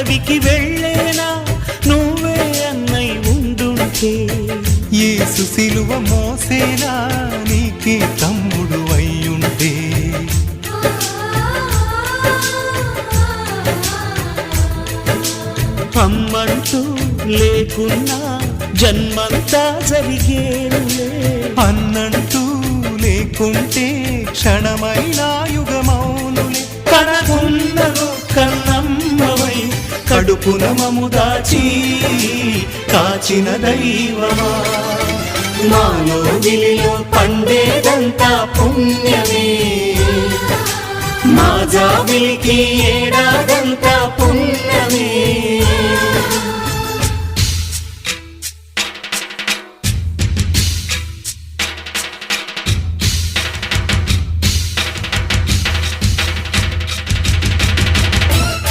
అడవికి వెళ్ళేనా నువ్వే అన్నై ఉండుంటే, యేసు సిలువ మోసేనా నీకే తమ్ముడు అయ్యుంటే. అమ్మంటూ లేకున్నా జన్మంతా జరిగేనులే, అన్నంటూ లేకుంటే క్షణమైనా యుగమౌనులే. కనకున్న కన్నమ్మవై కడుపున మము దాచి కాచిన దైవమా, మాలో దిలిలో పండేదంతా పుణ్యమే, మా జాబిలికి ఏడాదంతా